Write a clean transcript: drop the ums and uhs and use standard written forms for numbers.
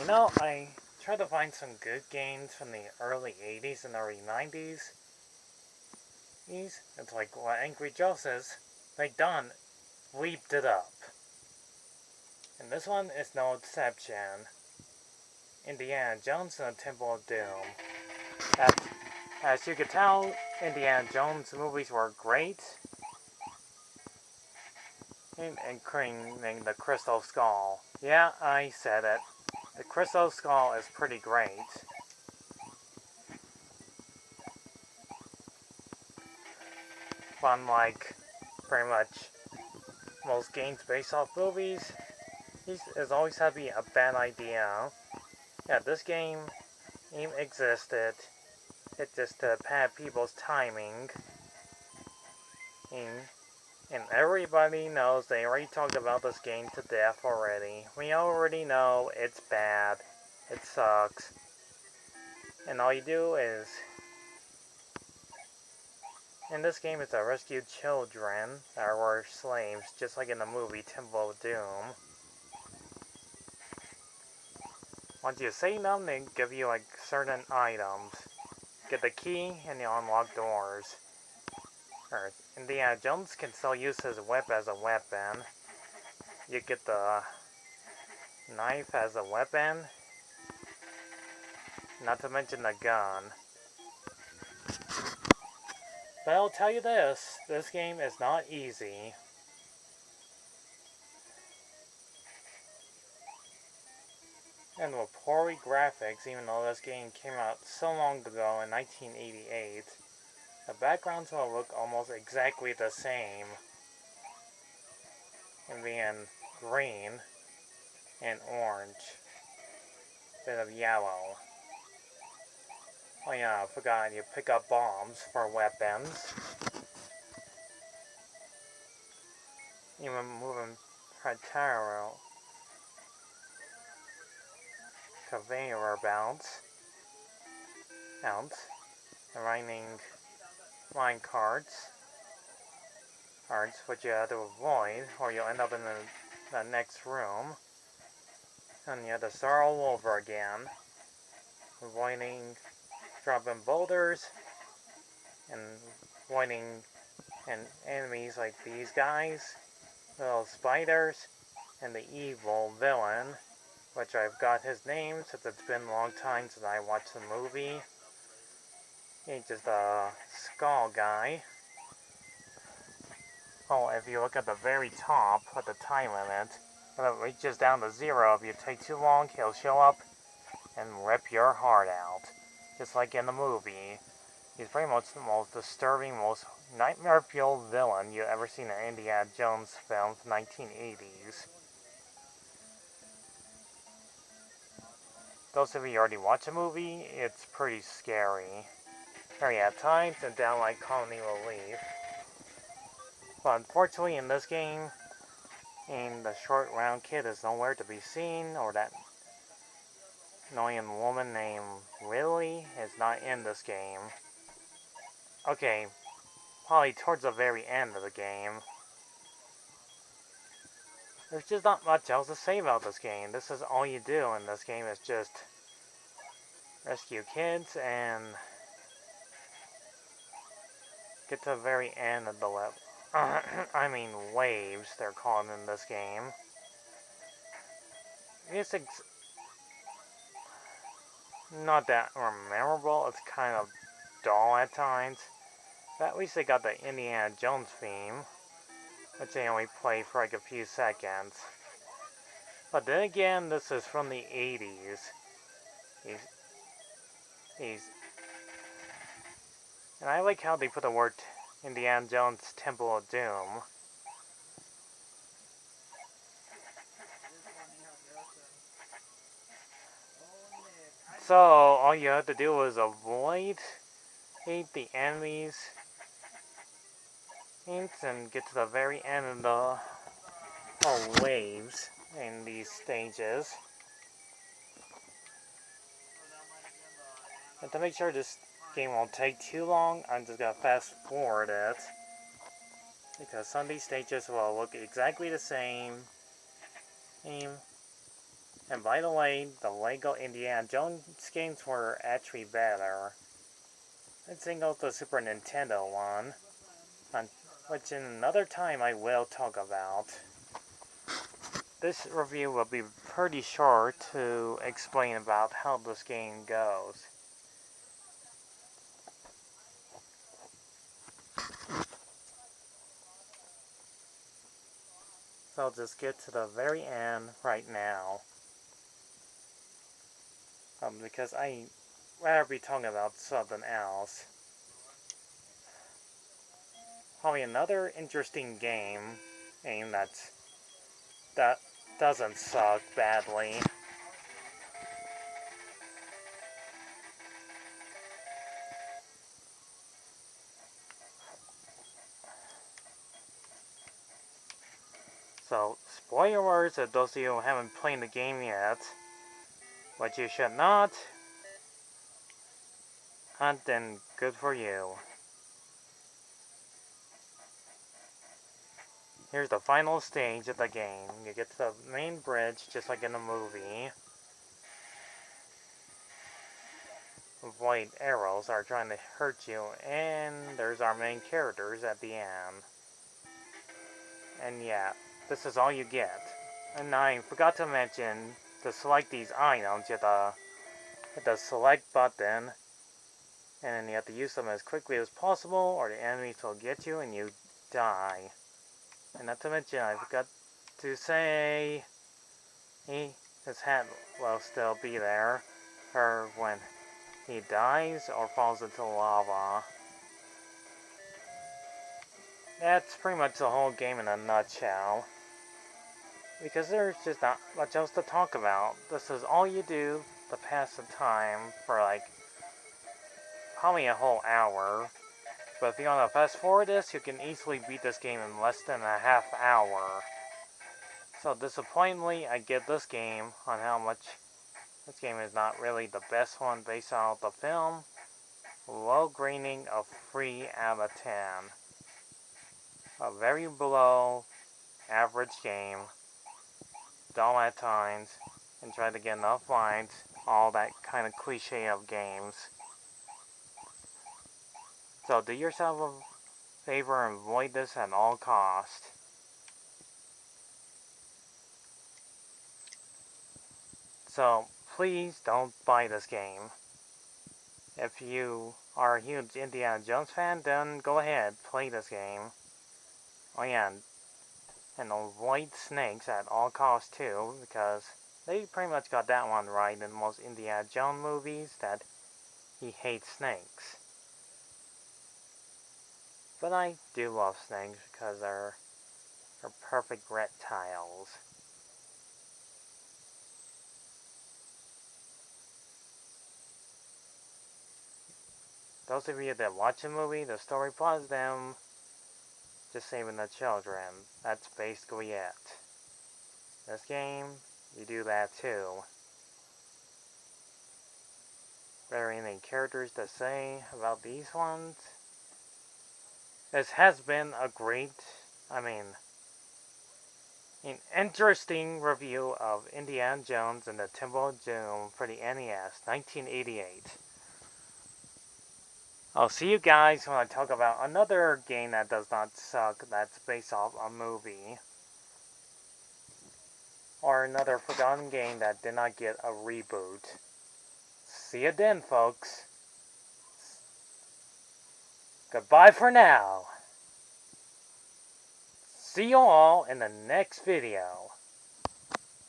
You know, I tried to find some good games from the early 80s and early 90s. It's like what Angry Joe says, they done leaped it up. And this one is no exception. Indiana Jones and the Temple of Doom. As, as you could tell, Indiana Jones movies were great, including the Crystal Skull. Yeah, I said it. The Crystal Skull is pretty great. Unlike pretty much most games based off movies, there's always had to be a bad idea. Yeah, this game existed. It just had people's timing. And, and everybody knows they already talked about this game to death already. We already know it's bad. It sucks. And all you do is... In this game, it's to rescue children that were slaves, just like in the movie Temple of Doom. Once you save them, they give you like certain items. Get the key and you unlock doors. Or Indiana Jones can still use his whip as a weapon. You get the knife as a weapon. Not to mention the gun. But I'll tell you this game is not easy. And with poor graphics, even though this game came out so long ago in 1988, the backgrounds will look almost exactly the same. And being green and orange. Bit of yellow. Oh yeah, I forgot you pick up bombs for weapons. Even moving parallel conveyor belts out, running line cards, which you have to avoid, or you'll end up in the next room, and you have to start all over again, avoiding dropping boulders, and avoiding enemies like these guys, little spiders, and the evil villain, which I've got his name since it's been a long time since I watched the movie. He's just a skull guy. Oh, if you look at the very top at the time limit, when it reaches down to 0, if you take too long, he'll show up and rip your heart out. Just like in the movie. He's pretty much the most disturbing, most nightmare-fueled villain you've ever seen in an Indiana Jones film from the 1980s. Those of you who already watched the movie, it's pretty scary. Very at times and downright comic relief. But unfortunately in this game, the short round kid is nowhere to be seen, or that annoying woman named Lily is not in this game. Okay, probably towards the very end of the game. There's just not much else to say about this game. This is all you do in this game is just rescue kids and get to the very end of the level. I mean waves, they're called in this game. It's not that memorable. It's kind of dull at times. But at least they got the Indiana Jones theme, which they only play for like a few seconds. But then again, this is from the 80s. These, and I like how they put the word Indiana Jones Temple of Doom. So all you have to do is avoid the enemies and get to the very end of the waves in these stages. And to make sure this game won't take too long, I'm just gonna fast forward it. Because some of these stages will look exactly the same. And by the way, the Lego Indiana Jones games were actually better. Let's single the Super Nintendo one, which in another time I will talk about. This review will be pretty short to explain about how this game goes. So I'll just get to the very end right now. Because I'd rather be talking about something else. Probably another interesting game that doesn't suck badly. So, spoilers if those of you who haven't played the game yet, but you should not, and then good for you. Here's the final stage of the game. You get to the main bridge, just like in the movie. White arrows are trying to hurt you, and there's our main characters at the end. And yeah, this is all you get. And I forgot to mention, to select these items, you have to hit the select button, and then you have to use them as quickly as possible, or the enemies will get you and you die. And not to mention, I forgot to say, his head will still be there, or when he dies or falls into lava. That's pretty much the whole game in a nutshell. Because there's just not much else to talk about. This is all you do to pass the time for like probably a whole hour. But if you want to fast forward this, you can easily beat this game in less than a half hour. So disappointingly, I give this game on how much this game is not really the best one based on the film. Low grading of 3 out of 10. A very below average game. Dull at times, and try to get enough lines, all that kind of cliche of games. So do yourself a favor and avoid this at all costs. So please don't buy this game. If you are a huge Indiana Jones fan, then go ahead, play this game. Oh yeah, and avoid snakes at all costs too, because they pretty much got that one right in most Indiana Jones movies, that he hates snakes. But I do love snakes because they're perfect reptiles. Those of you that watch a movie, the story plus them just saving the children. That's basically it. This game, you do that too. Are there any characters to say about these ones? This has been a great, an interesting review of Indiana Jones and the Temple of Doom for the NES, 1988. I'll see you guys when I talk about another game that does not suck, that's based off a movie. Or another forgotten game that did not get a reboot. See you then, folks. Goodbye for now. See you all in the next video.